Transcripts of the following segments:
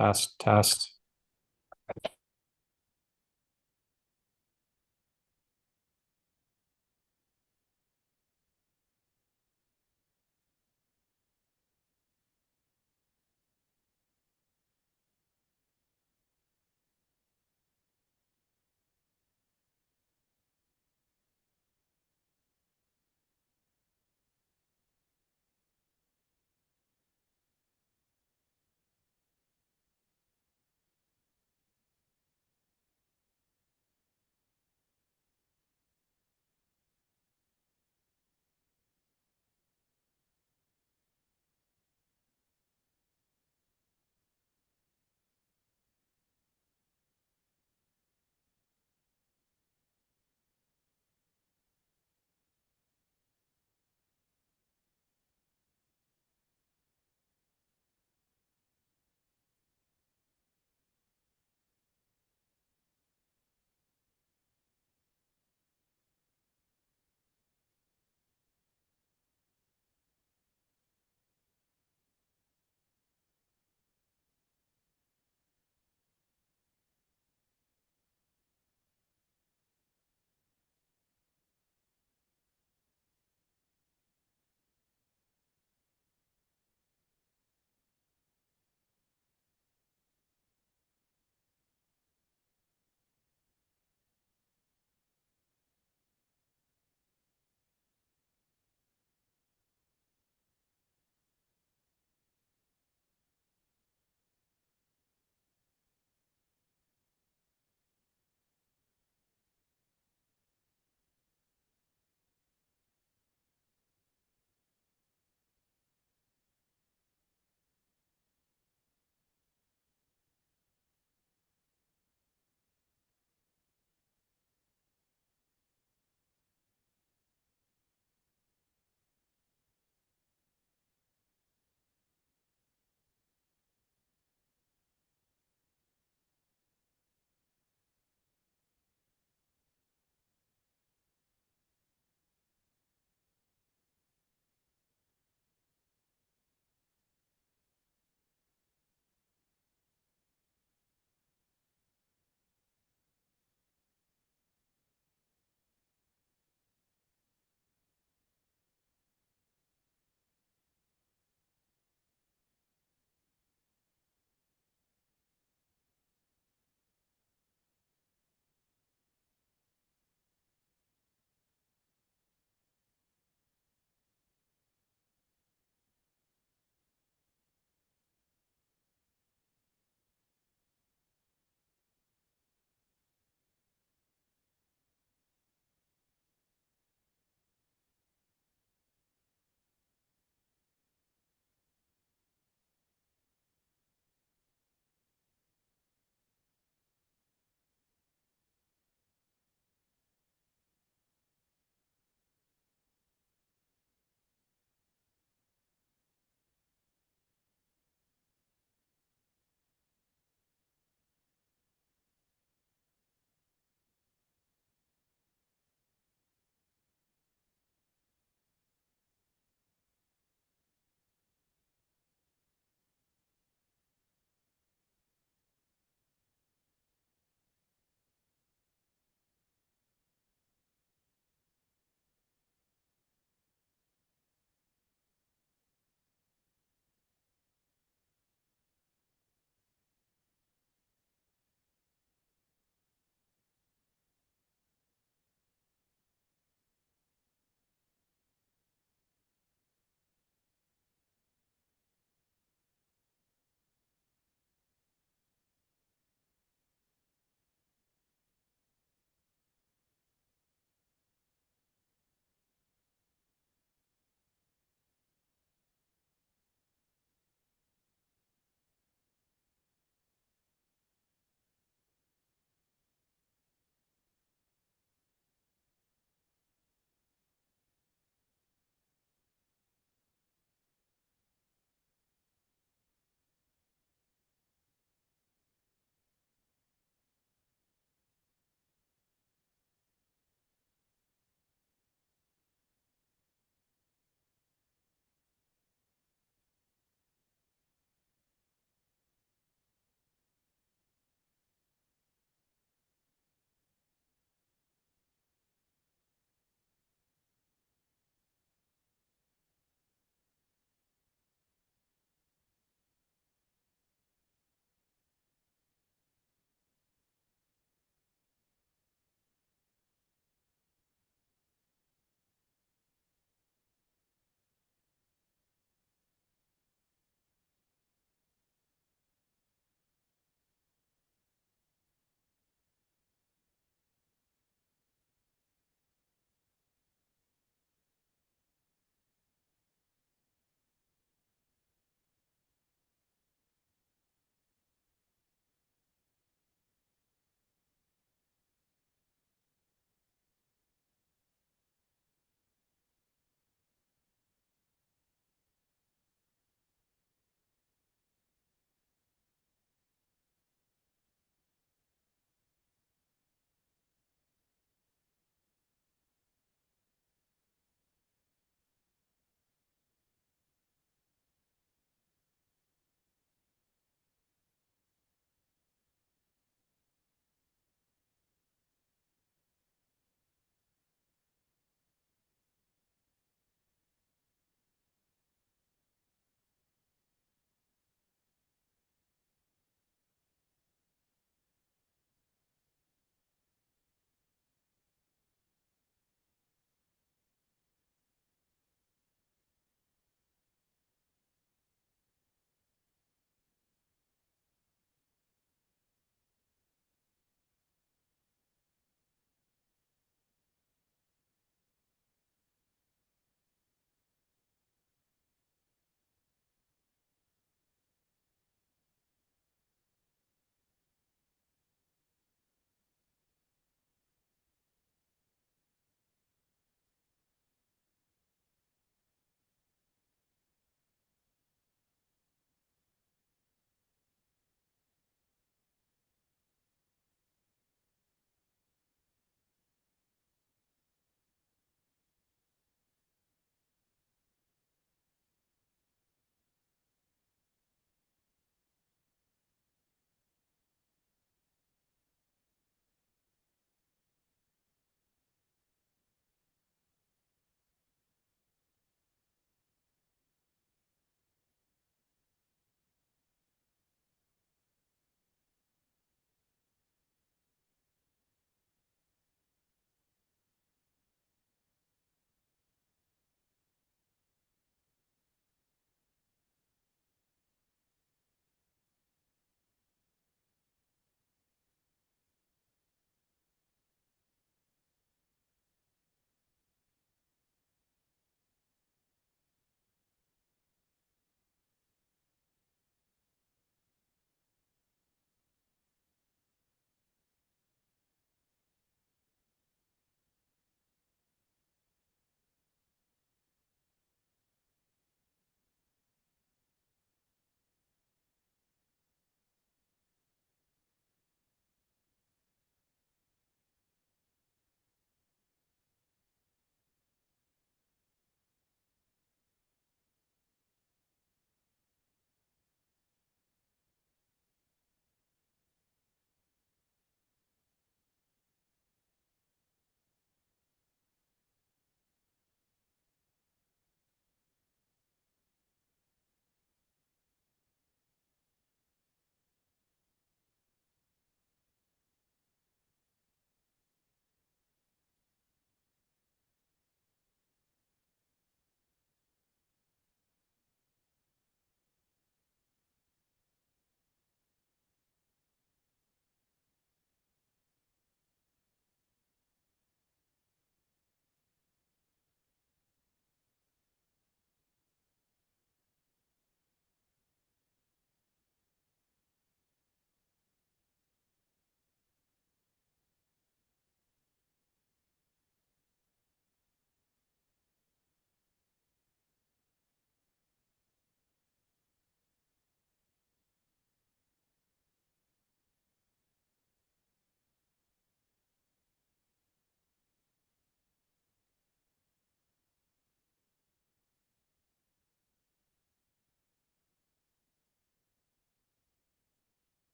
Test, test.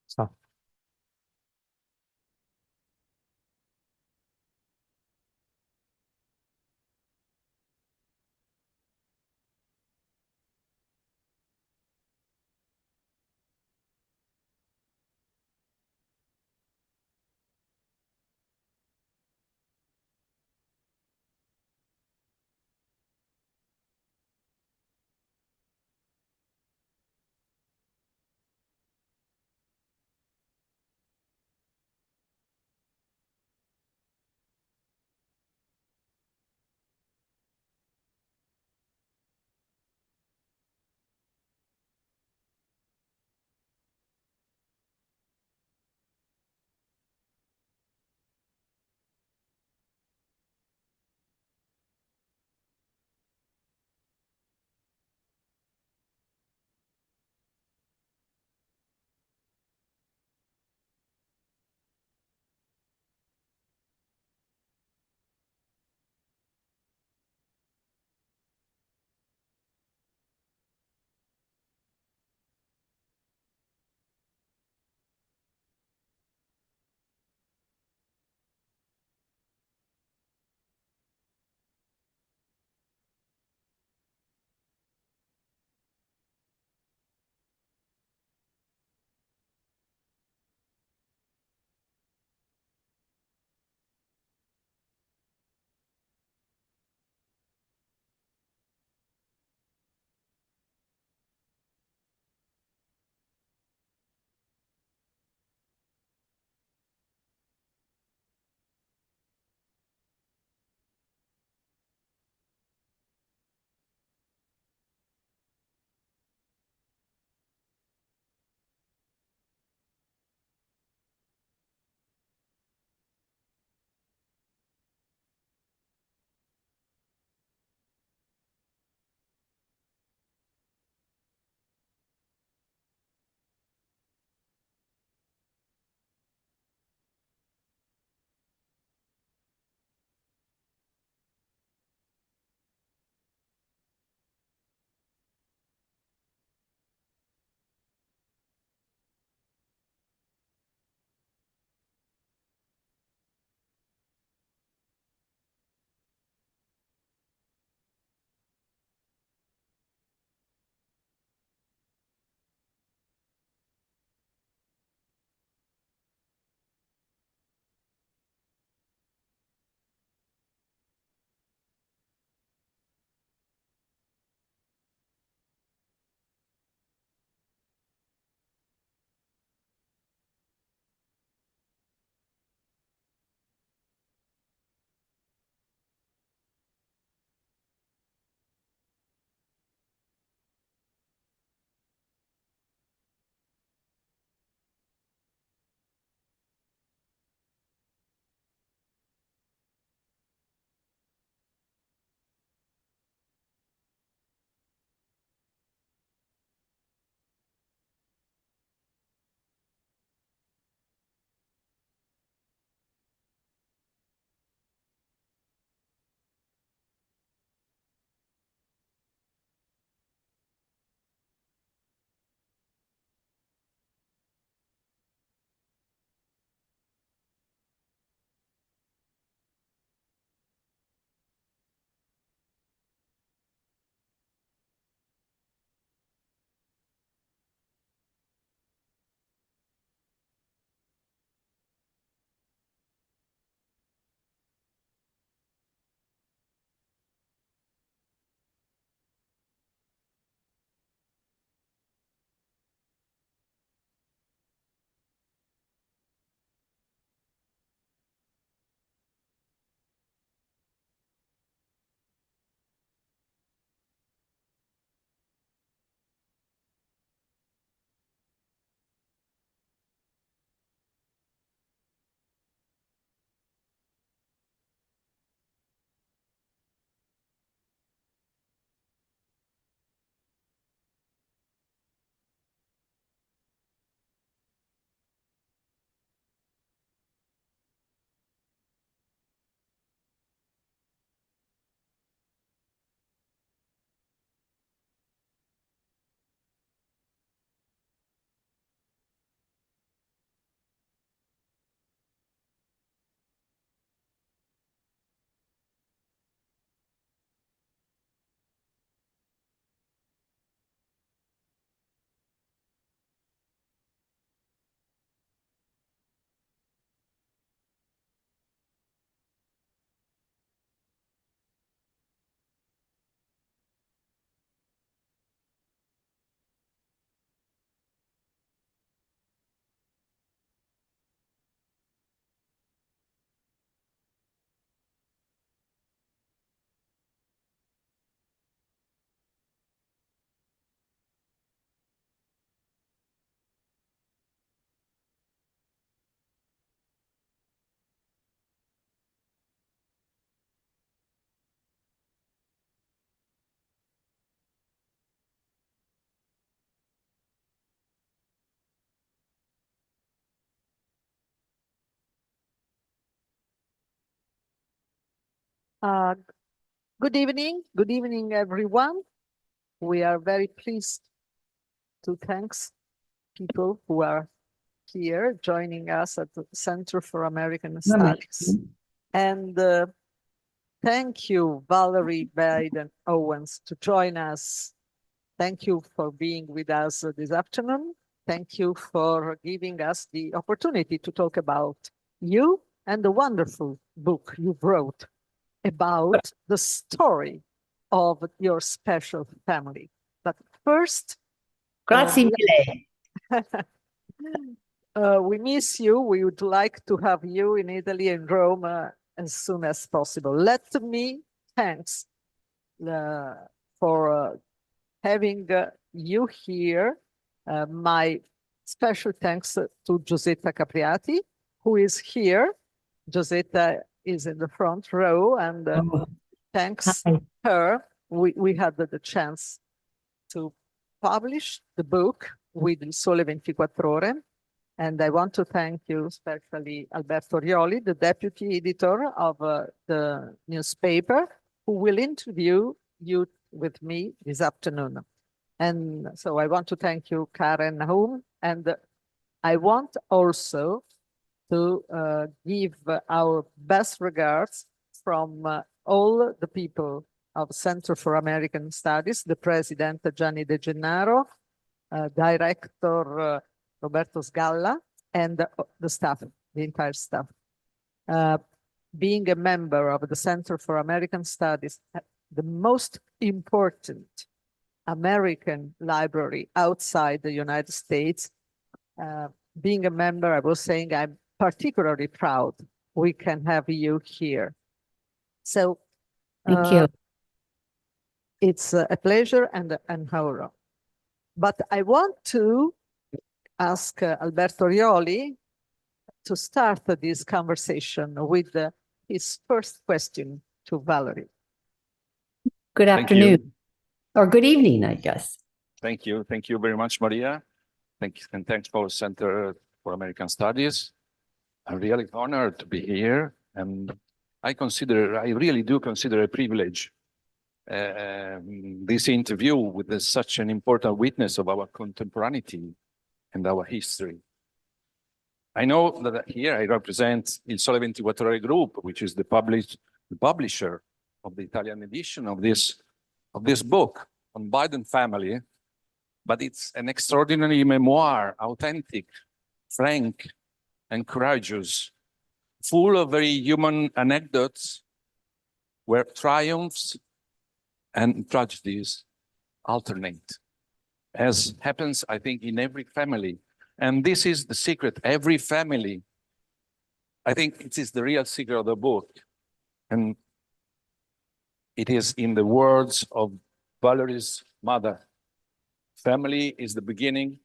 Sta. Uh, Good evening, everyone. We are very pleased to thank people who are here joining us at the Center for American Studies. And thank you, Valerie, Baden, Owens, to join us. Thank you for being with us this afternoon. Thank you for giving us the opportunity to talk about you and the wonderful book you wrote about the story of your special family. But first, Grazie mille. We miss you. We would like to have you in Italy and Rome as soon as possible. Let me thanks for having you here. My special thanks to Giusetta Capriati, who is here. Giusetta is in the front row, and thanks her, we had the chance to publish the book with Il Sole 24 Ore. And I want to thank you, especially Alberto Rioli, the deputy editor of the newspaper, who will interview you with me this afternoon. And so I want to thank you, Karen Nahum, and I want also to give our best regards from all the people of Center for American Studies, the president, Gianni De Gennaro, director, Roberto Sgalla, and the staff, the entire staff. Being a member of the Center for American Studies, the most important American library outside the United States, being a member, I was saying, I'm particularly proud we can have you here. So Thank you. It's a pleasure and an honor. But I want to ask Alberto Rioli to start this conversation with his first question to Valerie. Good afternoon, or good evening, I guess. Thank you. Thank you very much, Maria. Thanks, and thanks for Center for American Studies. I'm really honored to be here, and I really do consider a privilege this interview with such an important witness of our contemporaneity and our history. I know that here I represent Il Sole 24 Ore Group, which is the publisher of the Italian edition of this book on Biden family, but it's an extraordinary memoir, authentic, frank, and courageous, full of very human anecdotes where triumphs and tragedies alternate, as happens, I think, in every family. And this is the secret. Every family, I think it is the real secret of the book. And it is in the words of Valerie's mother. Family is the beginning,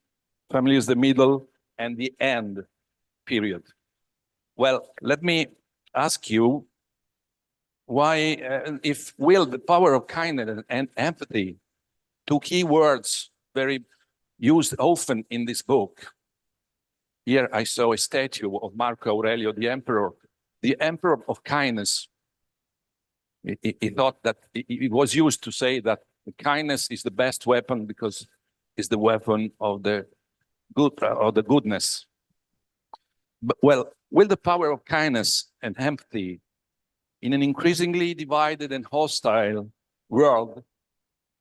family is the middle, and the end, period. Well, let me ask you why, if will, the power of kindness and empathy, two key words very used often in this book. Here I saw a statue of Marco Aurelio, the emperor of kindness. He thought that it was used to say that kindness is the best weapon because it's the weapon of the good, or the goodness. But, well, will the power of kindness and empathy in an increasingly divided and hostile world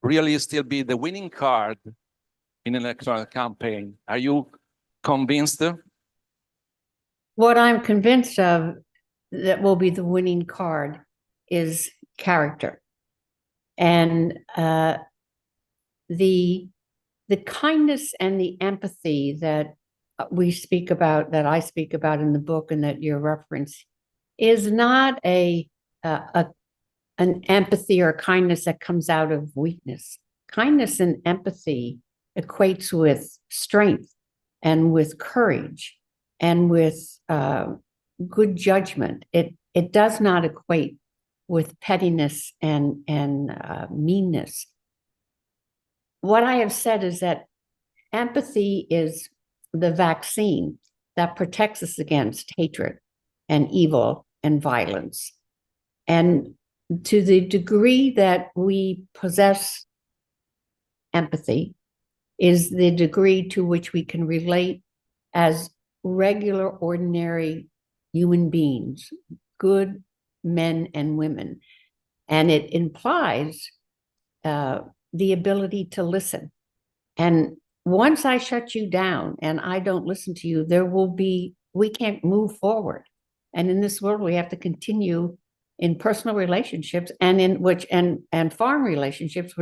really still be the winning card in an electoral campaign? Are you convinced? What I'm convinced of that will be the winning card is character. And the kindness and the empathy that we speak about, that I speak about in the book and that you reference, is not an empathy or kindness that comes out of weakness. Kindness and empathy equates with strength and with courage and with good judgment. It does not equate with pettiness and meanness. What I have said is that empathy is the vaccine that protects us against hatred and evil and violence. And to the degree that we possess empathy is the degree to which we can relate as regular, ordinary human beings, good men and women. And it implies the ability to listen. And once I shut you down and I don't listen to you, we can't move forward. And in this world, we have to continue in personal relationships and foreign relationships,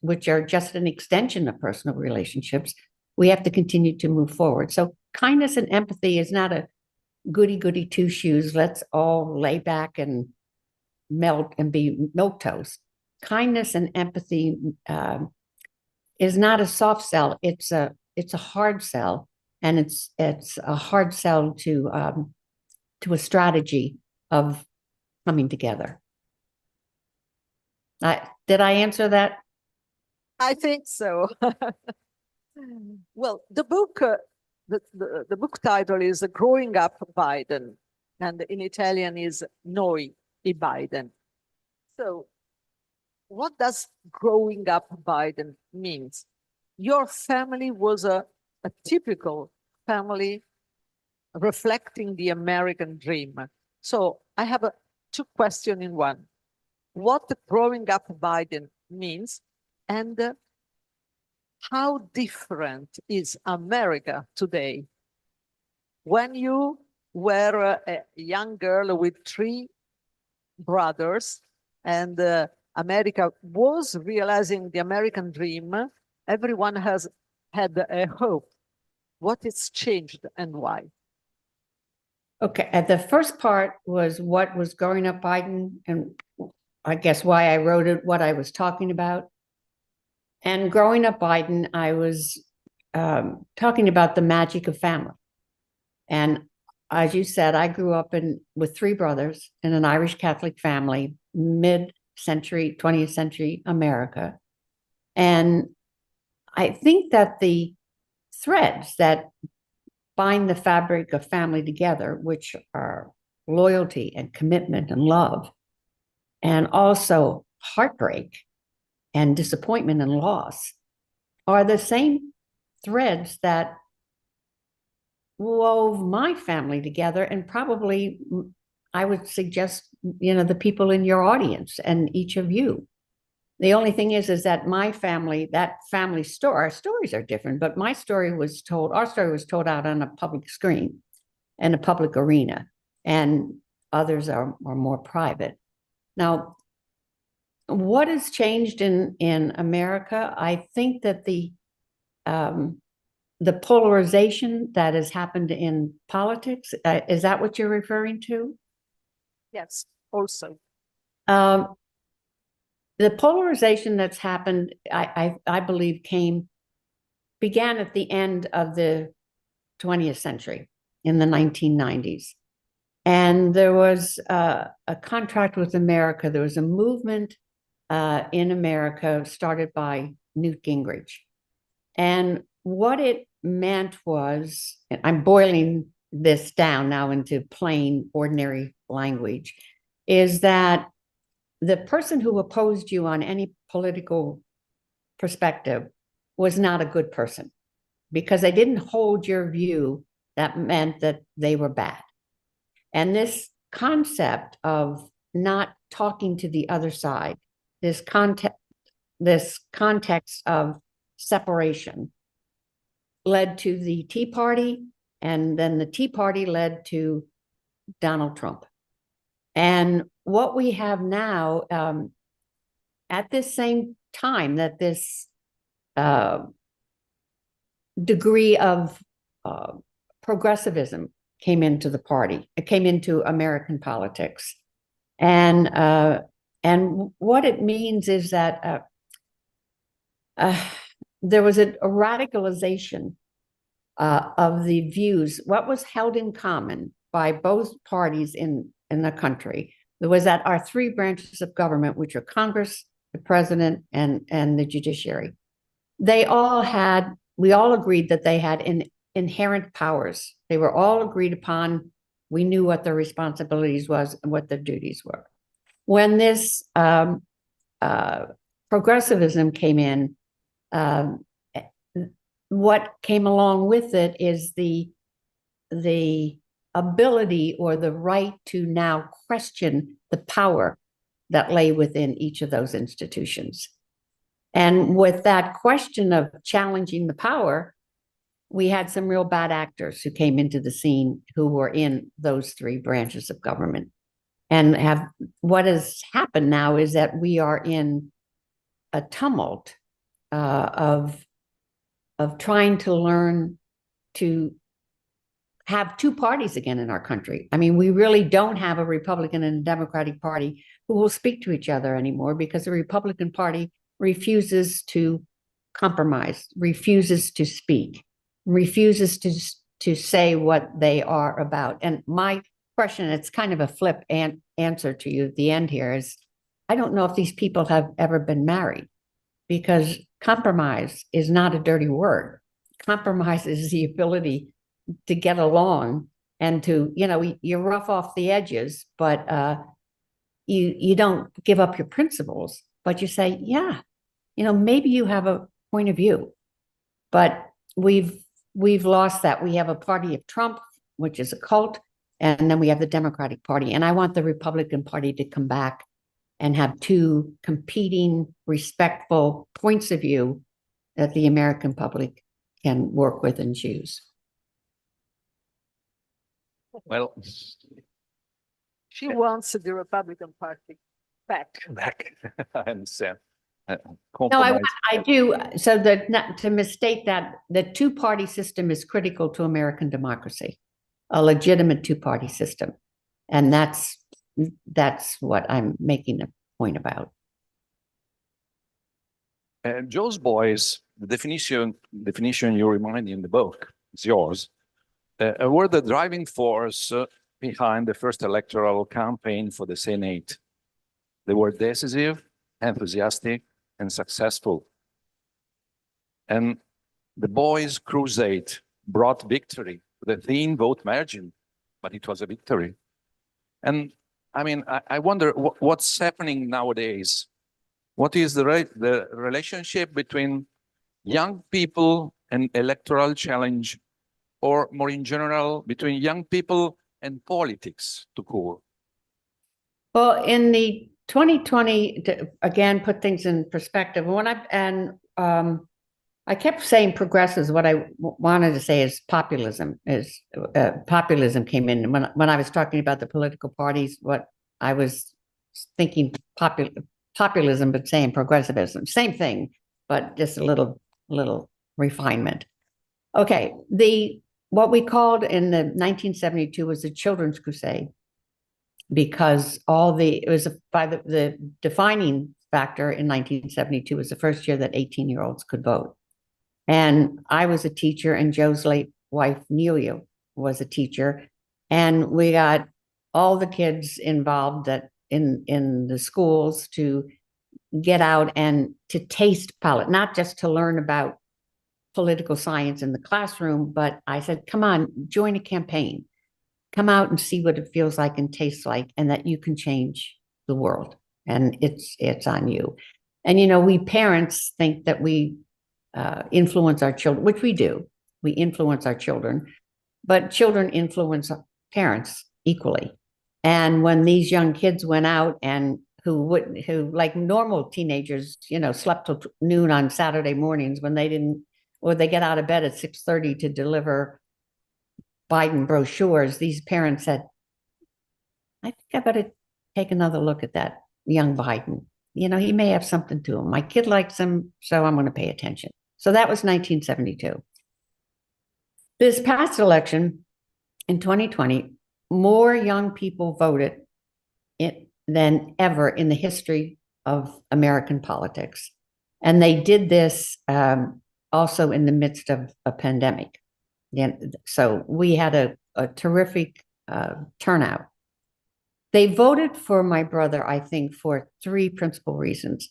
which are just an extension of personal relationships. We have to continue to move forward. So kindness and empathy is not a goody two shoes. Let's all lay back and melt and be milquetoast. Kindness and empathy is not a soft sell. It's a hard sell, and it's a hard sell to a strategy of coming together. Did I answer that? I think so. Well, the book, the book title is Growing Up Biden, and in Italian is Noi I Biden. So what does growing up Biden means? Your family was a typical family reflecting the American dream. So I have two questions in one. What growing up Biden means, and how different is America today? When you were a young girl with 3 brothers and America was realizing the American dream, everyone has had a hope. What has changed and why? Okay, the first part was what was growing up Biden, and I guess why I wrote it, what I was talking about. And growing up Biden, I was talking about the magic of family. And as you said, I grew up with 3 brothers in an Irish Catholic family, mid-century, 20th century America. And I think that the threads that bind the fabric of family together, which are loyalty and commitment and love, and also heartbreak and disappointment and loss, are the same threads that wove my family together, and probably I would suggest, the people in your audience and each of you. The only thing is that my family, that family story, our stories are different, but our story was told out on a public screen and a public arena, and others are more private. Now, what has changed in America? I think that the polarization that has happened in politics, is that what you're referring to? Yes, also. The polarization that's happened, I believe, began at the end of the 20th century, in the 1990s. And there was a contract with America. There was a movement in America started by Newt Gingrich. And what it meant was, and I'm boiling this down now into plain, ordinary language, is that the person who opposed you on any political perspective was not a good person, because they didn't hold your view. That meant that they were bad. And this concept of not talking to the other side, this context of separation, led to the Tea Party, and then the Tea Party led to Donald Trump. And what we have now, at this same time that this degree of progressivism came into the party, it came into American politics. And what it means is that there was a radicalization of the views. What was held in common by both parties in the country was that our 3 branches of government, which are Congress, the president, and the judiciary, we all agreed that they had inherent powers. They were all agreed upon. We knew what their responsibilities was and what their duties were. when this progressivism came in, what came along with it is the ability or the right to now question the power that lay within each of those institutions. And with that question of challenging the power, we had some real bad actors who came into the scene who were in those three branches of government. And what has happened now is that we are in a tumult of trying to learn to have two parties again in our country. I mean, we really don't have a Republican and a Democratic Party who will speak to each other anymore, because the Republican Party refuses to compromise, refuses to speak, refuses to say what they are about. And my question, it's kind of a flip answer to you at the end here, is I don't know if these people have ever been married, because compromise is not a dirty word. Compromise is the ability to get along and to, you rough off the edges, but you don't give up your principles, but you say, yeah, maybe you have a point of view. But we've lost that. We have a party of Trump, which is a cult, and then we have the Democratic Party. And I want the Republican Party to come back and have two competing, respectful points of view that the American public can work with and choose. Well, She wants the Republican Party back. I understand. No, I do. So not to misstate that, the two-party system is critical to American democracy, a legitimate two-party system. And that's what I'm making a point about. Joe's boys, the definition you remind me in the book, it's yours, were the driving force behind the first electoral campaign for the Senate. They were decisive, enthusiastic, and successful. And the boys' crusade brought victory, the thin vote margin, but it was a victory. And I mean, I wonder what's happening nowadays. What is the relationship between young people and electoral challenge, or more in general, between young people and politics to core? Well, in the 2020, to again put things in perspective, I kept saying progressives. What I wanted to say is populism. Populism came in when I was talking about the political parties. What I was thinking populism, but saying progressivism, same thing, but just a little refinement. Okay, what we called in the 1972 was the Children's Crusade, because the defining factor in 1972 was the first year that 18-year-olds could vote. And I was a teacher, and Joe's late wife, Nelia, was a teacher. And we got all the kids involved in the schools to get out and to taste palate, not just to learn about political science in the classroom, but I said, come on, join a campaign. Come out and see what it feels like and tastes like, and that you can change the world. And it's on you. And, we parents think that we influence our children, which we do. We influence our children, but children influence parents equally. And when these young kids went out and who like normal teenagers, slept till noon on Saturday mornings when they didn't, or they get out of bed at 6:30 to deliver Biden brochures, these parents said, I think I better take another look at that young Biden. He may have something to him. My kid likes him, so I'm going to pay attention. So that was 1972. This past election in 2020, more young people voted than ever in the history of American politics. And they did this also in the midst of a pandemic. So we had a terrific turnout. They voted for my brother, I think, for three principal reasons.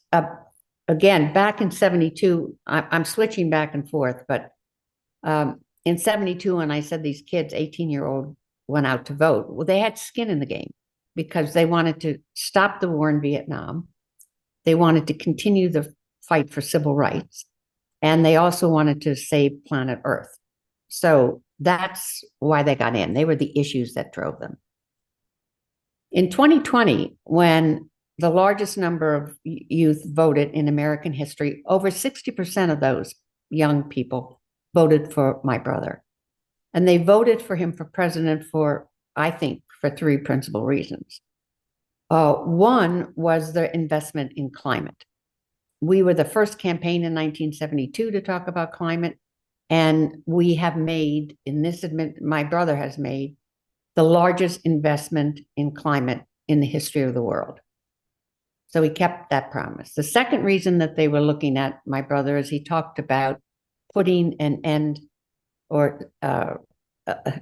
Again, back in 72, I'm switching back and forth, but in 72, when I said these kids, 18-year-old, went out to vote, well, they had skin in the game. because they wanted to stop the war in Vietnam. They wanted to continue the fight for civil rights. And they also wanted to save planet Earth. So that's why they got in. They were the issues that drove them. In 2020, when the largest number of youth voted in American history, over 60% of those young people voted for my brother. And they voted for him for president for, I think, for three principal reasons. One was the investment in climate. We were the first campaign in 1972 to talk about climate. And we have made, my brother has made the largest investment in climate in the history of the world. So he kept that promise. The second reason that they were looking at my brother is he talked about putting an end, or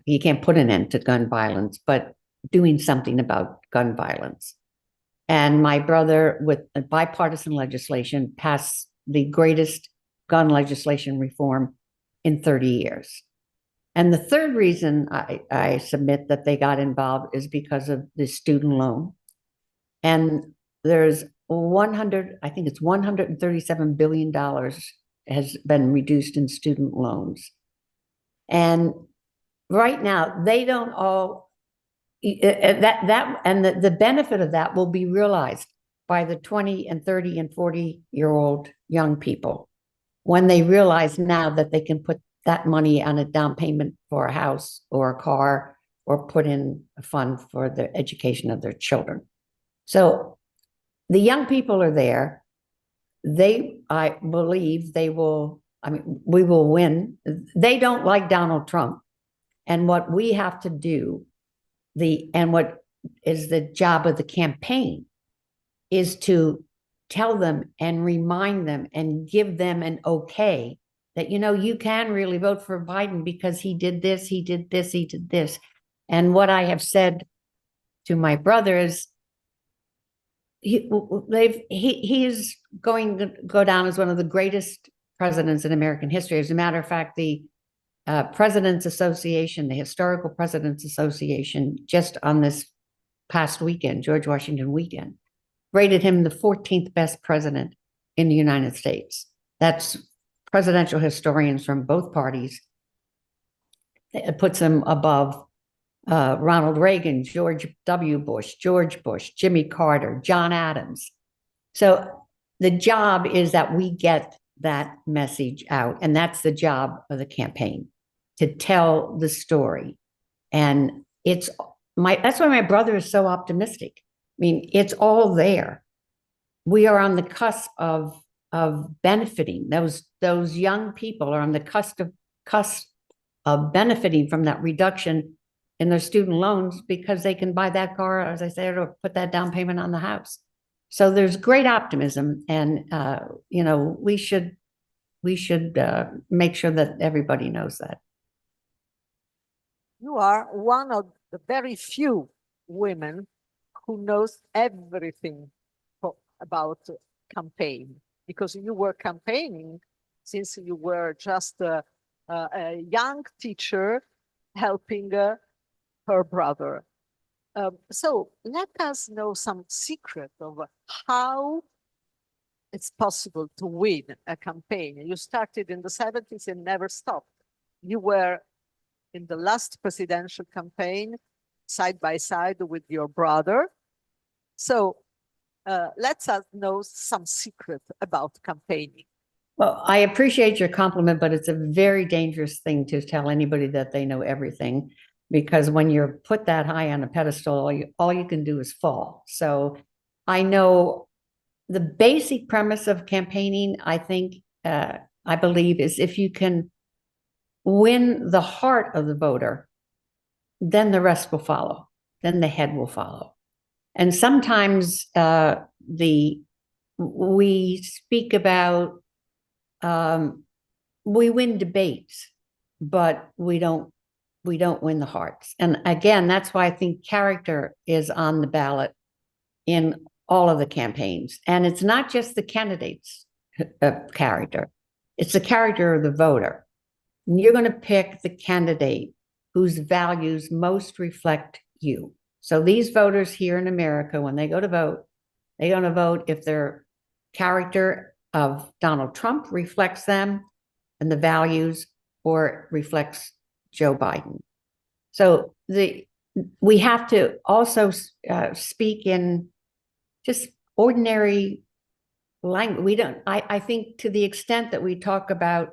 you can't put an end to gun violence, but doing something about gun violence. And my brother, with a bipartisan legislation, passed the greatest gun legislation reform in 30 years. And the third reason I submit that they got involved is because of the student loan. And there's I think it's $137 billion has been reduced in student loans. And right now, they don't all, the benefit of that will be realized by the 20 and 30 and 40-year-old young people when they realize now that they can put that money on a down payment for a house or a car, or put in a fund for the education of their children. So the young people are there. I believe we will win. They don't like Donald Trump. And what we have to do, and what is the job of the campaign, is to tell them and remind them and give them an okay that, you can really vote for Biden because he did this, he did this, he did this. And what I have said to my brother is, he is going to go down as one of the greatest presidents in American history. As a matter of fact, the President's Association, the Historical President's Association, just on this past weekend, George Washington weekend, rated him the 14th best president in the United States. That's presidential historians from both parties. It puts him above Ronald Reagan, George W. Bush, George Bush, Jimmy Carter, John Adams. So the job is that we get that message out, and that's the job of the campaign, to tell the story. And that's why my brother is so optimistic. I mean, it's all there. We are on the cusp of benefiting. Those young people are on the cusp of benefiting from that reduction in their student loans, because they can buy that car, as I said, or put that down payment on the house. So there's great optimism, and we should make sure that everybody knows that. You are one of the very few women who knows everything about campaign, because you were campaigning since you were just a young teacher helping her brother. So let us know some secret of how it's possible to win a campaign. You started in the 70s and never stopped. You were in the last presidential campaign side by side with your brother. So let us know some secret about campaigning. Well, I appreciate your compliment, but it's a very dangerous thing to tell anybody that they know everything, because when you're put that high on a pedestal, all you can do is fall. So I know the basic premise of campaigning, I believe, is if you can win the heart of the voter, then the rest will follow. Then the head will follow. And sometimes we speak about, we win debates, but we don't win the hearts. And again, that's why I think character is on the ballot in all of the campaigns. And it's not just the candidate's character, it's the character of the voter. And you're going to pick the candidate whose values most reflect you. So these voters here in America, when they go to vote, they're going to vote if their character of Donald Trump reflects them and the values, or reflects Joe Biden. So we have to also speak in just ordinary language. I think to the extent that we talk about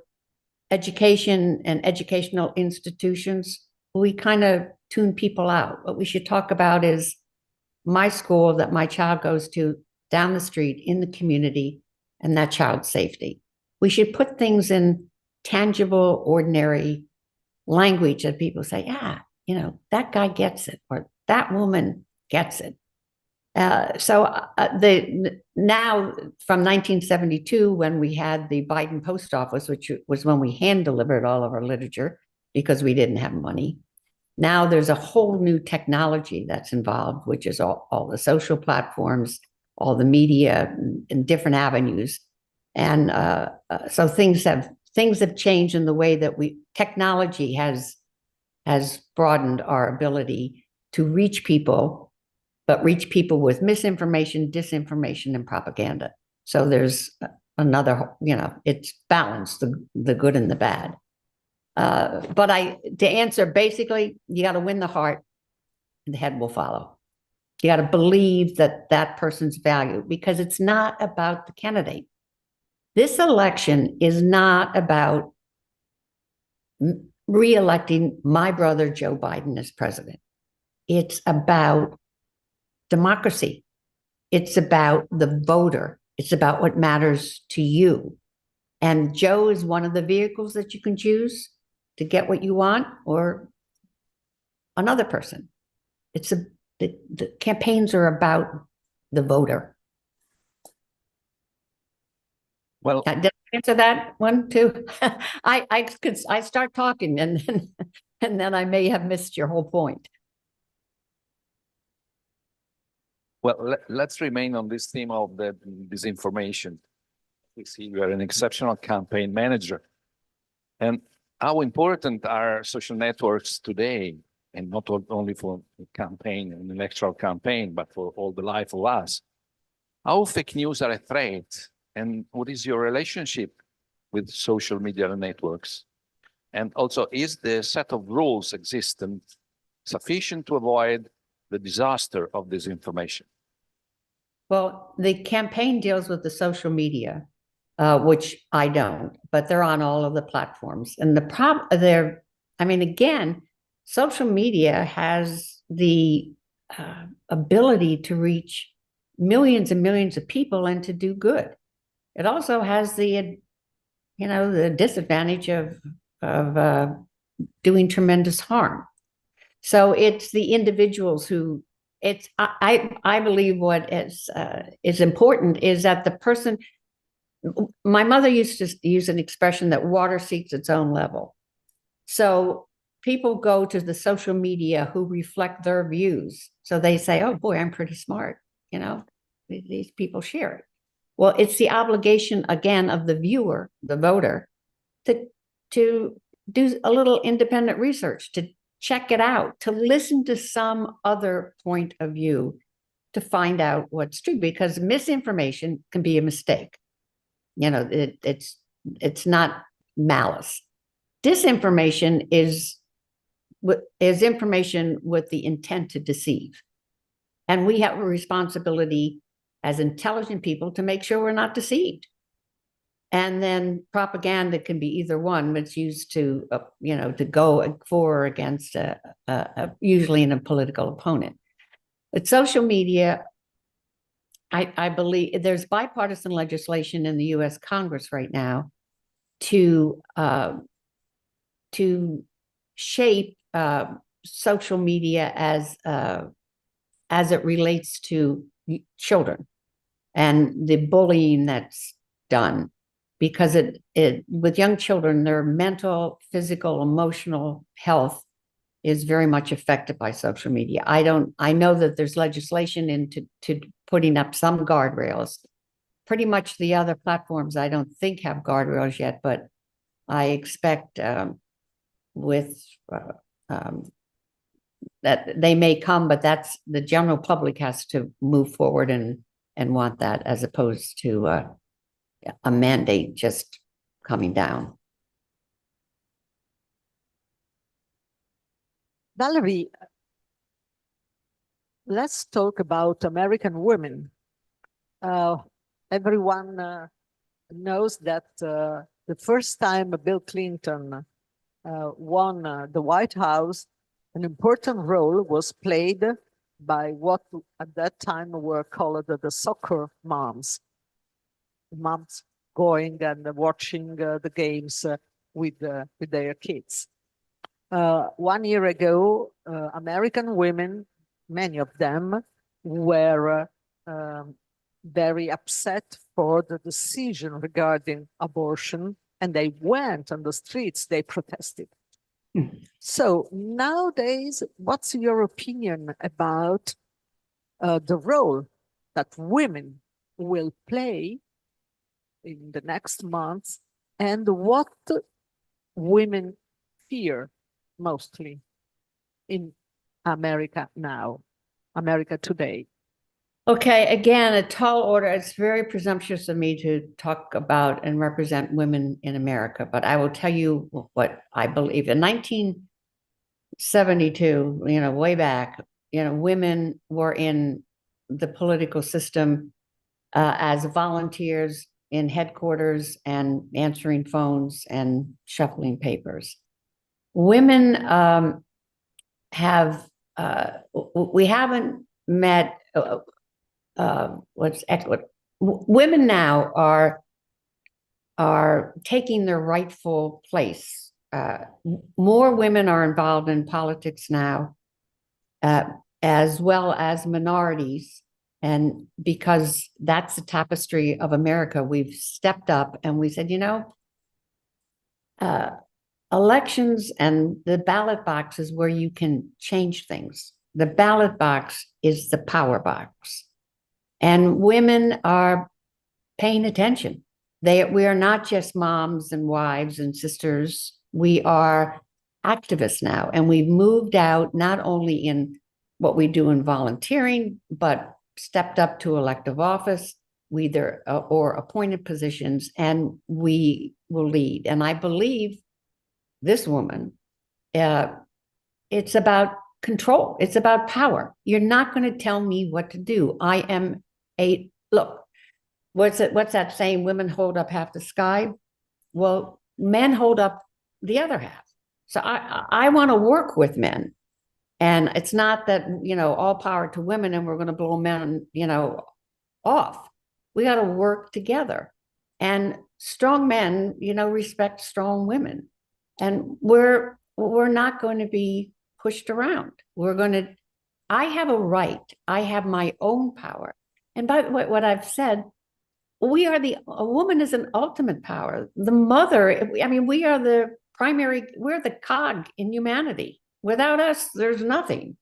education and educational institutions, we kind of tune people out. What we should talk about is my school that my child goes to down the street in the community and that child's safety. We should put things in tangible, ordinary language that people say, yeah, that guy gets it, or that woman gets it. Now from 1972, when we had the Biden post office, which was when we hand delivered all of our literature because we didn't have money. Now there's a whole new technology that's involved, which is all the social platforms, all the media and different avenues. And so things have changed in the way that technology has broadened our ability to reach people, but reach people with misinformation, disinformation, and propaganda. So there's another, it's balanced, the good and the bad. But to answer, basically, you got to win the heart, and the head will follow. You got to believe that person's value, because it's not about the candidate. This election is not about re-electing my brother Joe Biden as president. It's about democracy. It's about the voter. It's about what matters to you. And Joe is one of the vehicles that you can choose to get what you want, or another person. The campaigns are about the voter. Well, did I answer that one too? I start talking and then I may have missed your whole point. Well, let's remain on this theme of the disinformation. We see you are an exceptional campaign manager. And how important are social networks today, and not only for the campaign, an electoral campaign, but for all the life of us? How fake news are a threat, and what is your relationship with social media networks? And also, is the set of rules existent sufficient to avoid the disaster of disinformation? Well, the campaign deals with the social media, which I don't, but they're on all of the platforms. And again, social media has the ability to reach millions and millions of people and to do good. It also has the disadvantage of doing tremendous harm. So it's the individuals who I believe what is important is that the person. My mother used to use an expression that water seeks its own level. So people go to the social media who reflect their views. So they say, oh boy, I'm pretty smart. These people share it. Well, it's the obligation, again, of the viewer, the voter, to do a little independent research, to check it out, to listen to some other point of view, to find out what's true, because misinformation can be a mistake. It's not malice. Disinformation is information with the intent to deceive. And we have a responsibility as intelligent people to make sure we're not deceived. And then propaganda can be either one, but it's used to go for or against usually in a political opponent. But social media, I believe there's bipartisan legislation in the U.S. Congress right now to shape social media as it relates to children and the bullying that's done, because it with young children, their mental, physical, emotional health is very much affected by social media. I know that there's legislation into putting up some guardrails. Pretty much the other platforms I don't think have guardrails yet, but I expect with that they may come, but that's the general public has to move forward and want that, as opposed to a mandate just coming down. Valerie, let's talk about American women. Everyone knows that the first time Bill Clinton won the White House, an important role was played by what at that time were called the soccer moms. Moms going and watching the games with their kids. 1 year ago, American women, many of them, were very upset for the decision regarding abortion, and they went on the streets, they protested. So nowadays, what's your opinion about the role that women will play in the next months, and what women fear mostly in America now, America today? Okay, again, a tall order. It's very presumptuous of me to talk about and represent women in America, but I will tell you what I believe. In 1972, way back, women were in the political system as volunteers in headquarters and answering phones and shuffling papers. Women we haven't met. Women now are taking their rightful place. More women are involved in politics now, as well as minorities. And because that's the tapestry of America, we've stepped up and we said, elections and the ballot box is where you can change things. The ballot box is the power box. And women are paying attention. We are not just moms and wives and sisters. We are activists now. And we've moved out not only in what we do in volunteering, but stepped up to elective office, or appointed positions, and we will lead. And I believe this woman, it's about control. It's about power. You're not going to tell me what to do. I am look, what's that saying? Women hold up half the sky. Well, men hold up the other half. So I want to work with men. And it's not that, all power to women and we're going to blow men, off. We got to work together. And strong men, respect strong women. And we're not going to be pushed around. I have a right. I have my own power. And by what I've said, a woman is an ultimate power. The mother, we are we're the cog in humanity. Without us, there's nothing.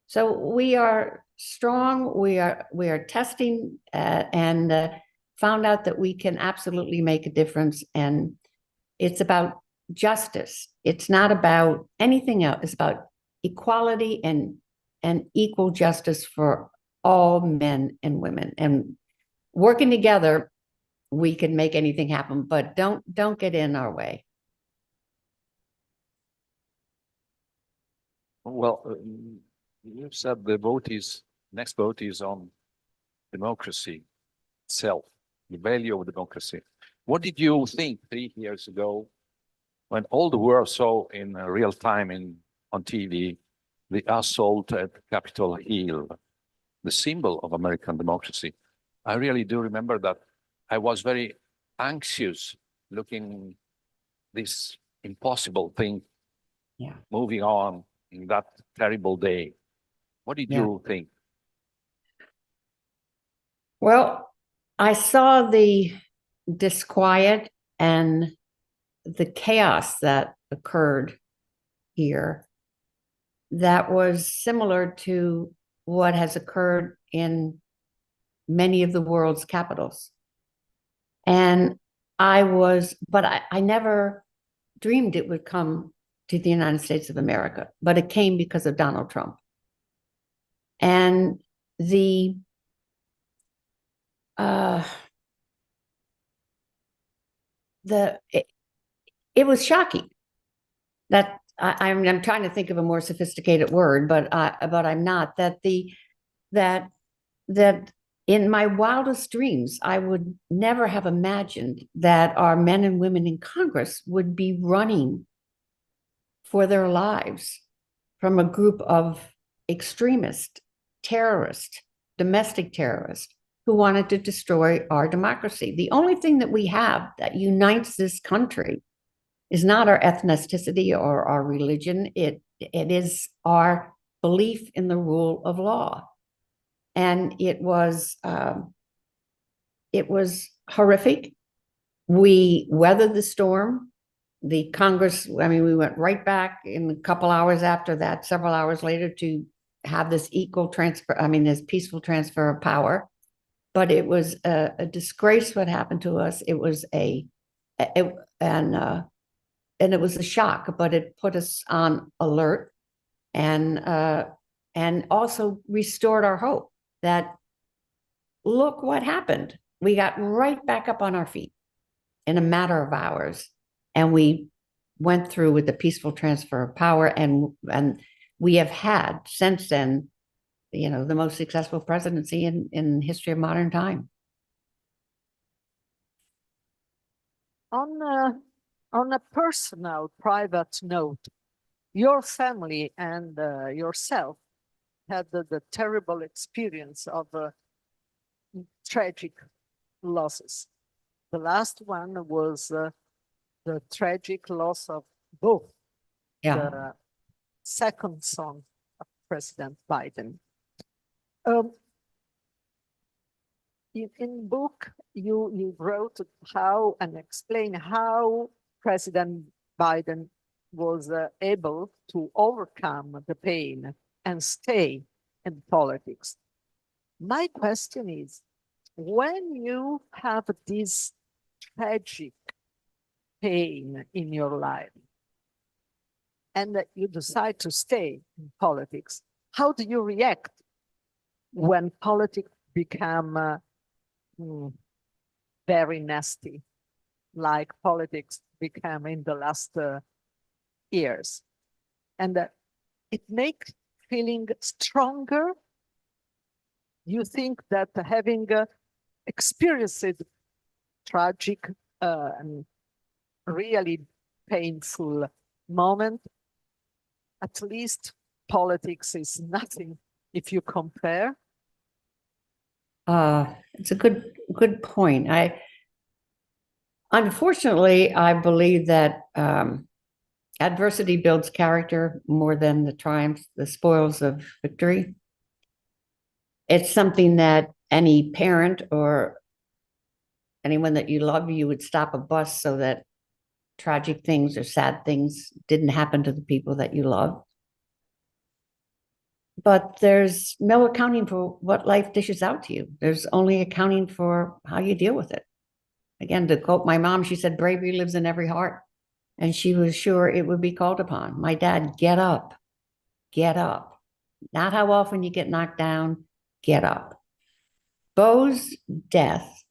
So we are strong. We are testing and found out that we can absolutely make a difference. And it's about justice. It's not about anything else. It's about equality and equal justice for all men and women. And working together, we can make anything happen. But don't get in our way. Well, you said next vote is on democracy itself, the value of democracy. What did you think 3 years ago when all the world saw in real time on TV the assault at Capitol Hill, the symbol of American democracy? I really do remember that I was very anxious looking this impossible thing moving on in that terrible day. What did you think? Well, I saw the disquiet and the chaos that occurred here that was similar to what has occurred in many of the world's capitals. And I never dreamed it would come to the United States of America, but it came because of Donald Trump. And it was shocking that I'm trying to think of a more sophisticated word, but I'm not, that in my wildest dreams, I would never have imagined that our men and women in Congress would be running for their lives from a group of extremists, terrorists, domestic terrorists who wanted to destroy our democracy. The only thing that we have that unites this country is not our ethnicity or our religion. It is our belief in the rule of law. And it was horrific. We weathered the storm. The Congress, I mean, we went right back in a couple hours after that, several hours later, to have this this peaceful transfer of power. But it was a disgrace what happened to us. It was and it was a shock, but it put us on alert and also restored our hope that, look what happened. We got right back up on our feet in a matter of hours. And we went through with the peaceful transfer of power, and we have had since then, the most successful presidency in history of modern time. On a personal, private note, your family and yourself had the terrible experience of tragic losses. The last one was the tragic loss of both the second son of President Biden. In book, you wrote how and explain how President Biden was able to overcome the pain and stay in politics. My question is, when you have this tragic pain in your life and that you decide to stay in politics, how do you react when politics become very nasty, like politics became in the last years? And it makes feeling stronger. You think that having experienced tragic and really painful moment, at least politics is nothing if you compare? It's a good point. Unfortunately, I believe that adversity builds character more than the triumphs, the spoils of victory. It's something that any parent or anyone that you love, you would stop a bus so that tragic things or sad things didn't happen to the people that you love. But there's no accounting for what life dishes out to you. There's only accounting for how you deal with it. Again, to quote my mom, she said, bravery lives in every heart. And she was sure it would be called upon. My dad, get up, get up. Not how often you get knocked down, get up. Beau's death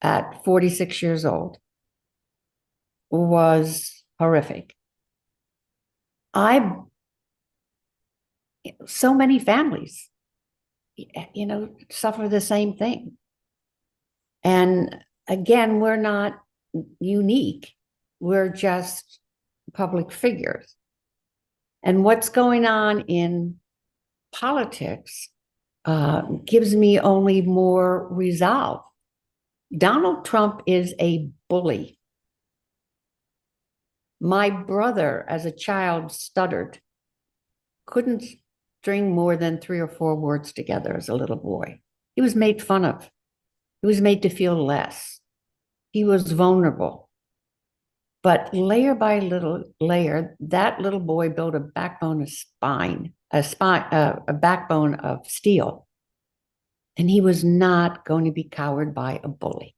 at 46 years old was horrific. So many families, suffer the same thing. And again, we're not unique. We're just public figures. And what's going on in politics gives me only more resolve. Donald Trump is a bully. My brother, as a child, stuttered, couldn't string more than 3 or 4 words together as a little boy. He was made fun of. He was made to feel less. He was vulnerable. But layer by little layer, that little boy built a backbone of a backbone of steel. And he was not going to be cowered by a bully.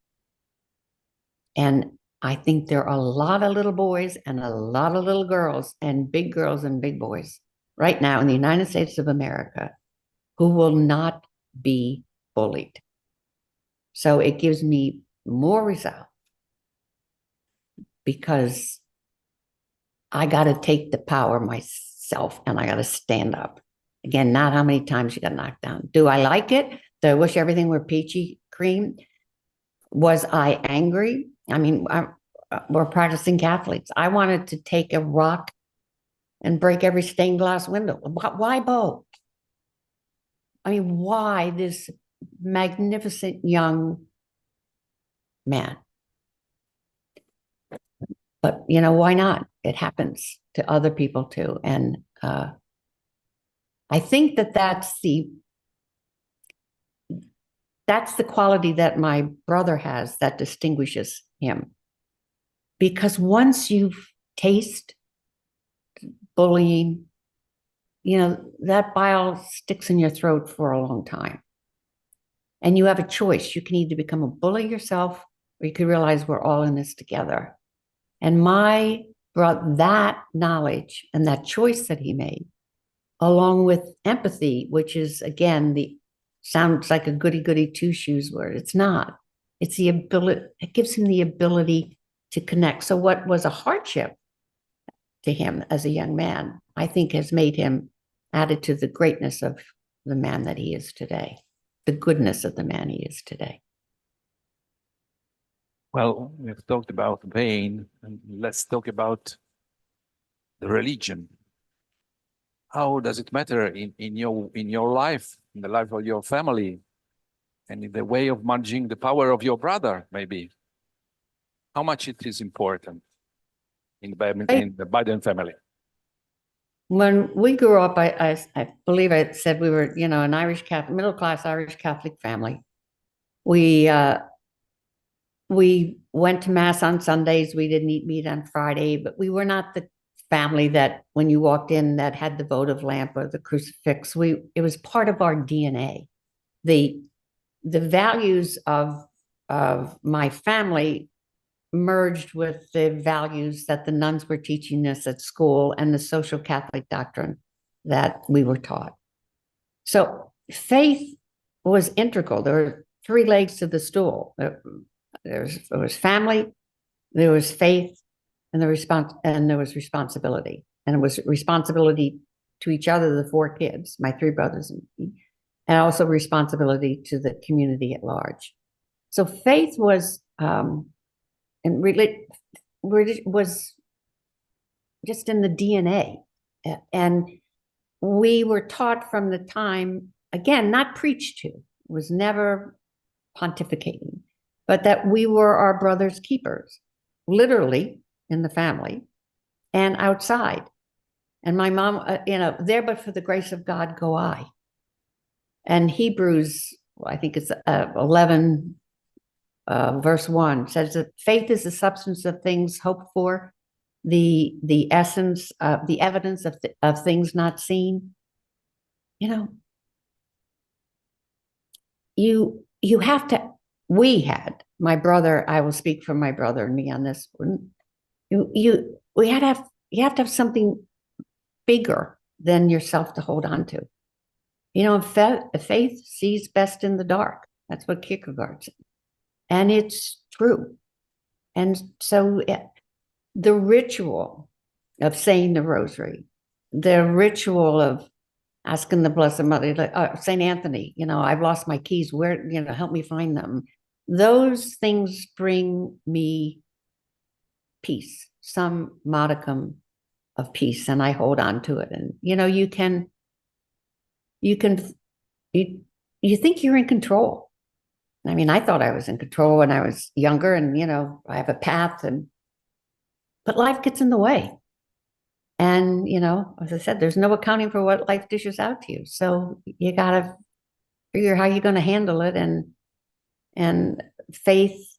And I think there are a lot of little boys and a lot of little girls and big boys right now in the United States of America who will not be bullied. So it gives me more resolve because I got to take the power myself and I got to stand up. Again, not how many times you got knocked down. Do I like it? Do I wish everything were peachy cream? Was I angry? I mean, we're practicing Catholics. I wanted to take a rock and break every stained glass window. Why Bo? I mean, why this magnificent young man? But, you know, why not? It happens to other people too. And I think that that's the quality that my brother has that distinguishes him. Because once you taste bullying, you know, that bile sticks in your throat for a long time. And you have a choice. You can either become a bully yourself, or you can realize we're all in this together. And my brother, that knowledge and that choice that he made, along with empathy, which is, again, sounds like a goody-goody two-shoes word. It's not. It's the ability, it gives him the ability to connect. So what was a hardship to him as a young man, I think has made him added to the greatness of the man that he is today, the goodness of the man he is today. Well, we've talked about pain, and let's talk about the religion. How does it matter in your life, in the life of your family, and in the way of managing the power of your brother, maybe? How much it is important in the Biden family? When we grew up, I believe I said we were, you know, an Irish Catholic, middle-class Irish Catholic family. We went to Mass on Sundays. We didn't eat meat on Friday, but we were not the family that when you walked in that had the votive lamp or the crucifix. It was part of our DNA. The values of my family merged with the values that the nuns were teaching us at school and the social Catholic doctrine that we were taught. So faith was integral. There were three legs to the stool. There was family, there was faith, and there was responsibility. And it was responsibility to each other, the four kids, my three brothers, and also responsibility to the community at large. So faith was was just in the DNA. And we were taught from the time, again, not preached to, was never pontificating, but that we were our brother's keepers, literally in the family and outside. And my mom, you know, there but for the grace of God go I. And Hebrews, I think it's 11, verse 1 says that faith is the substance of things hoped for, the essence, the evidence of things not seen. You know, you have to. We had, my brother. I will speak for my brother and me on this one. You have to have something bigger than yourself to hold on to. You know, faith sees best in the dark. That's what Kierkegaard said. And it's true. And so the ritual of saying the rosary, the ritual of asking the Blessed Mother, St. Anthony, you know, I've lost my keys, where, you know, help me find them. Those things bring me peace, some modicum of peace, and I hold on to it. And, you know, you think you're in control. I mean, I thought I was in control when I was younger, and, you know, I have a path, but life gets in the way. And, you know, as I said, there's no accounting for what life dishes out to you. So you got to figure how you're going to handle it. And faith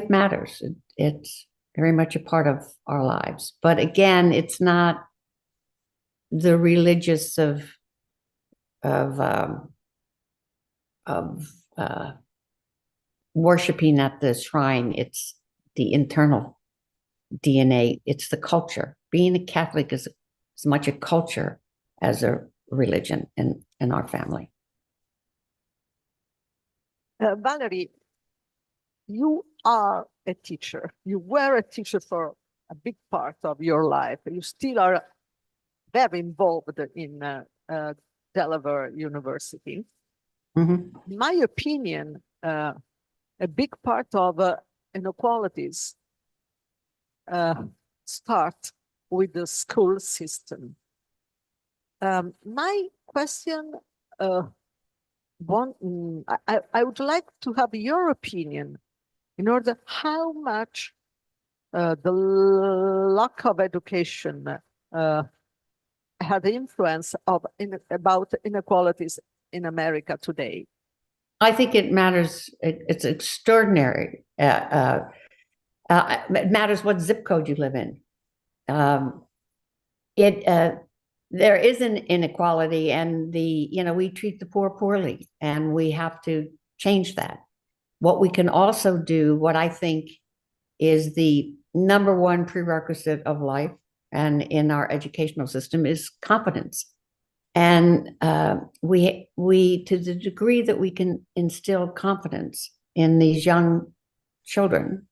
matters. It's very much a part of our lives. But again, it's not the religious of worshiping at the shrine. It's the internal DNA. It's the culture. Being a Catholic is as much a culture as a religion in our family. Valerie, you are a teacher. You were a teacher for a big part of your life. You still are very involved in Delaware University. Mhm. In my opinion, a big part of inequalities start with the school system. My question, I would like to have your opinion in order how much the lack of education had influence about inequalities in America today. I think it matters. It's extraordinary. It matters what zip code you live in. There is an inequality, and we treat the poor poorly, and we have to change that. What we can also do, what I think is the number one prerequisite of life and in our educational system, is competence. And we to the degree that we can instill confidence in these young children,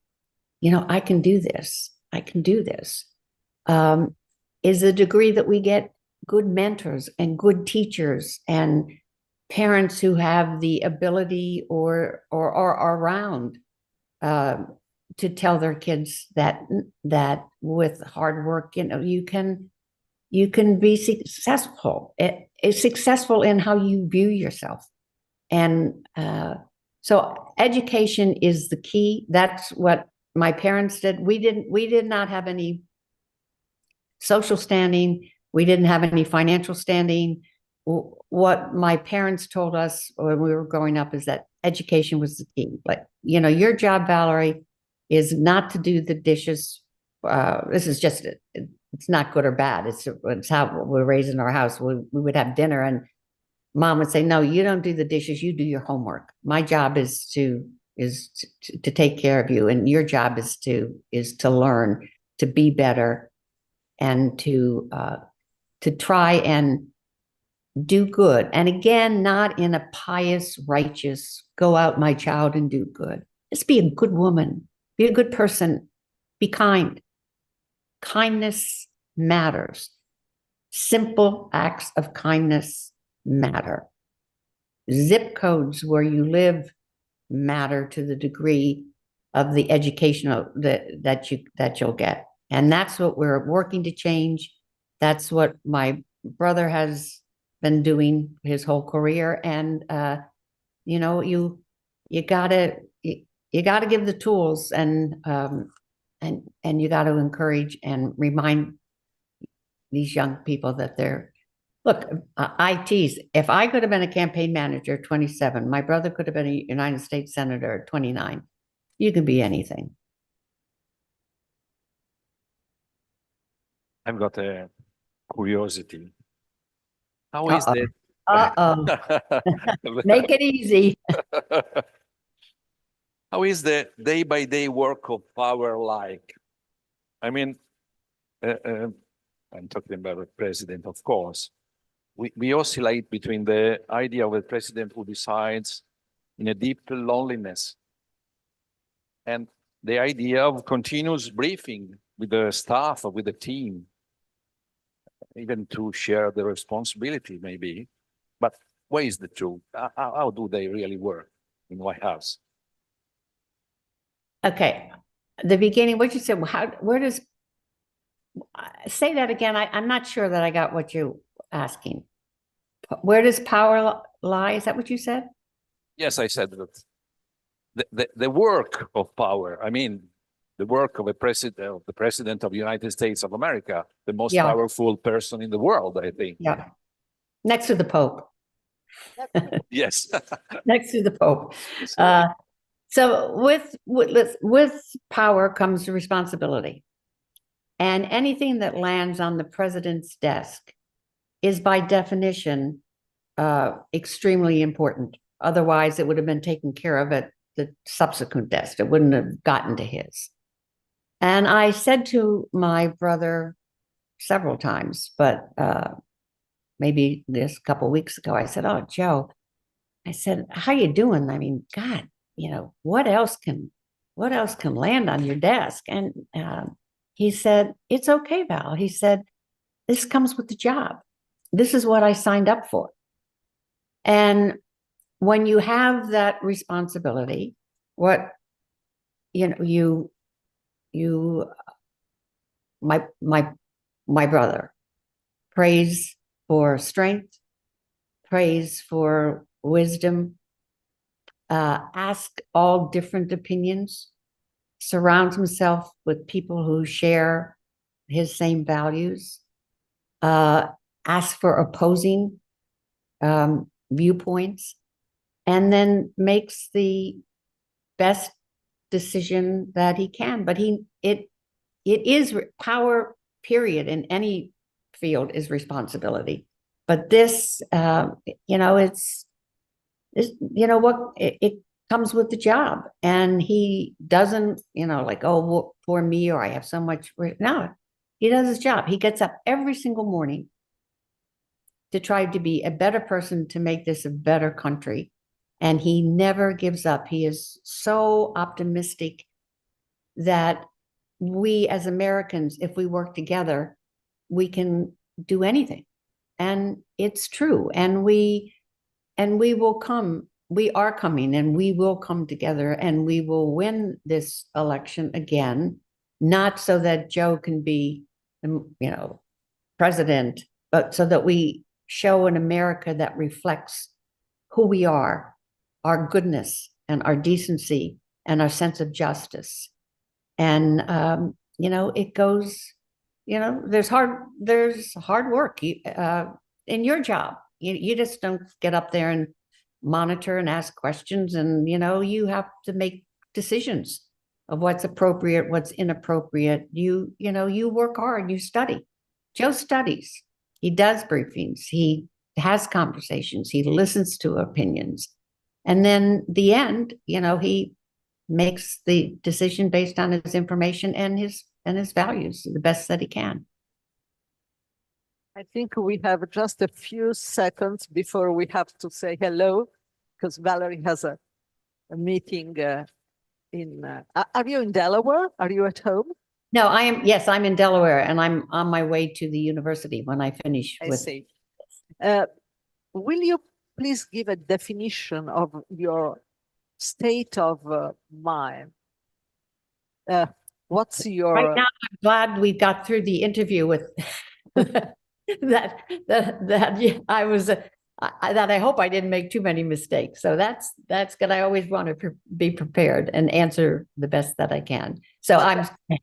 I can do this. I can do this. Is the degree that we get good mentors and good teachers and parents who have the ability or are around to tell their kids that with hard work, you can be successful. It's successful in how you view yourself. And so education is the key. That's what my parents did. We did not have any social standing. We didn't have any financial standing. What my parents told us when we were growing up is that education was the key. But, your job, Valerie, is not to do the dishes. This is just, it's not good or bad. It's how we're raised in our house. We would have dinner and Mom would say, no, you don't do the dishes. You do your homework. My job is to take care of you. And your job is to learn, to be better, and to try and do good. And again, not in a pious, righteous, go out, my child, and do good. Just be a good woman. Be a good person. Be kind. Kindness matters. Simple acts of kindness matter. Zip codes where you live matter to the degree of the educational that you'll get. And that's what we're working to change. That's what my brother has been doing his whole career. And you gotta give the tools, and you got to encourage and remind these young people that I tease, if I could have been a campaign manager at 27, my brother could have been a United States Senator at 29. You can be anything. I've got a curiosity. How is Uh-oh. that? Uh-oh. Make it easy. How is the day-by-day work of power like? I mean, I'm talking about the president, of course. We oscillate between the idea of a president who decides in a deep loneliness and the idea of continuous briefing with the staff or with the team, even to share the responsibility maybe. But what is the truth? How do they really work in White House? Okay. The beginning, what you said, where does, say that again. I'm not sure that I got what you're asking. Where does power lie? Is that what you said? Yes, I said that the work of power, I mean, the work of the president of the United States of America, the most powerful person in the world, I think. Yeah. Next to the Pope. Yes. Next to the Pope. So with power comes responsibility. And anything that lands on the president's desk is by definition extremely important. Otherwise, it would have been taken care of at the subsequent desk. It wouldn't have gotten to his. And I said to my brother several times, but maybe this couple of weeks ago, I said, "Oh, Joe," I said, "how you doing? I mean, God, what else can land on your desk?" And he said, "It's okay, Val." He said, "This comes with the job. This is what I signed up for." And when you have that responsibility, what my brother prays for strength, prays for wisdom, ask all different opinions, surrounds himself with people who share his same values, ask for opposing viewpoints, and then makes the best decision that he can. But it is power, period, in any field is responsibility. But this, it comes with the job, and he doesn't, like, "Oh, for me," or "I have so much." No, he does his job. He gets up every single morning to try to be a better person, to make this a better country. And he never gives up. He is so optimistic that we as Americans, if we work together, we can do anything. And it's true. And we will come. We are coming, and we will come together, and we will win this election again, not so that Joe can be, president, but so that we show an America that reflects who we are, our goodness and our decency and our sense of justice. And, it goes, there's hard work in your job. You just don't get up there and monitor and ask questions. And, you have to make decisions of what's appropriate, what's inappropriate. You work hard, you study. Joe studies. He does briefings. He has conversations. He listens to opinions. And then the end, he makes the decision based on his information and his values, the best that he can. I think we have just a few seconds before we have to say hello, because Valerie has a meeting are you in Delaware? Are you at home? No, I am. Yes, I'm in Delaware, and I'm on my way to the university when I finish. I see. Will you please give a definition of your state of mind? What's your... Right now, I'm glad we got through the interview with that I was that I hope I didn't make too many mistakes. So that's good. I always want to be prepared and answer the best that I can. So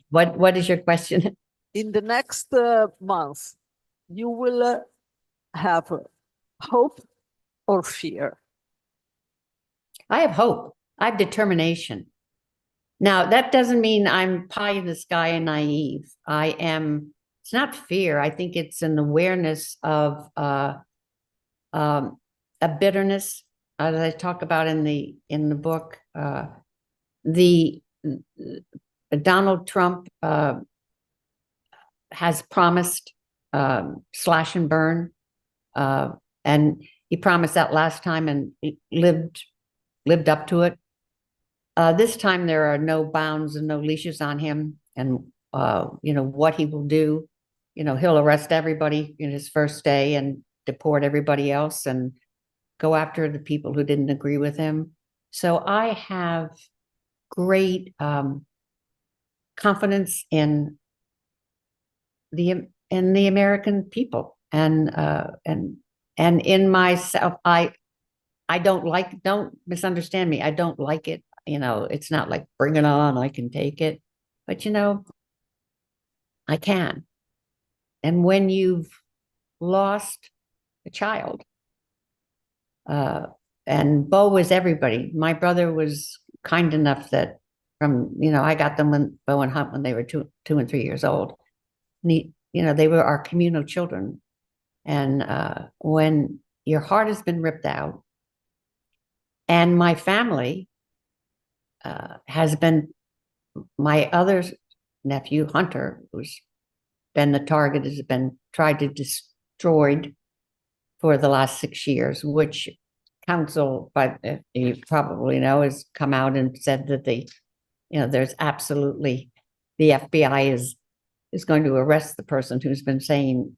what is your question? In the next month, you will have hope or fear? I have hope. I have determination. Now, that doesn't mean I'm pie in the sky and naive. It's not fear. I think it's an awareness of a bitterness, as I talk about in the book. Donald Trump has promised slash and burn, and he promised that last time and lived up to it. This time there are no bounds and no leashes on him, and what he will do. He'll arrest everybody in his first day and deport everybody else and go after the people who didn't agree with him. So I have great confidence in the American people and in myself. Don't misunderstand me. I don't like it. It's not like bring it on, I can take it. But I can. And when you've lost a child, and Bo was everybody. My brother was kind enough that I got them when Bo and Hunt when they were 2 and 3 years old. And they were our communal children. And when your heart has been ripped out, and my family has been my other nephew, Hunter, who's been the target, has been tried to destroyed for the last 6 years, which counsel, but you probably know, has come out and said that there's absolutely, the FBI is going to arrest the person who's been saying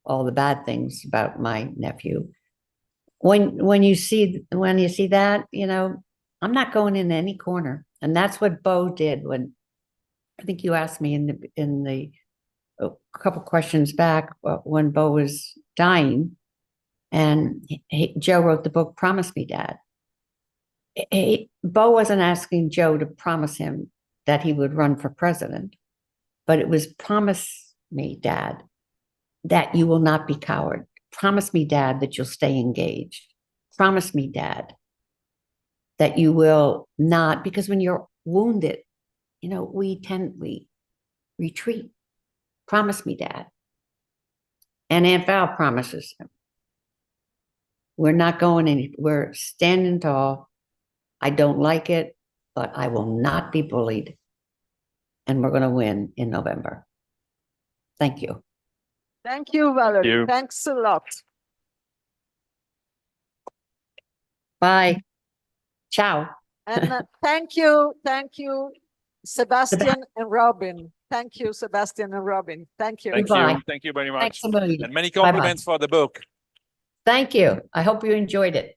all the bad things about my nephew. When you see that, I'm not going in any corner. And that's what Bo did when, I think you asked me in the a couple questions back, when Bo was dying, and Joe wrote the book, Promise Me, Dad. Bo wasn't asking Joe to promise him that he would run for president, but it was, promise me, Dad, that you will not be coward. Promise me, Dad, that you'll stay engaged. Promise me, Dad, that you will not, because when you're wounded, we retreat. Promise me, Dad. And Aunt Val promises him. We're not going we're standing tall. I don't like it, but I will not be bullied. And we're going to win in November. Thank you. Thank you, Valerie. Thank you. Thanks a lot. Bye. Ciao. And thank you, Sebastian and Robin. Thank you, Sebastian and Robin. Thank you. Thank Goodbye. you. Thank you very much. Thanks a million. And many Bye-bye. compliments for the book. Thank you. I hope you enjoyed it.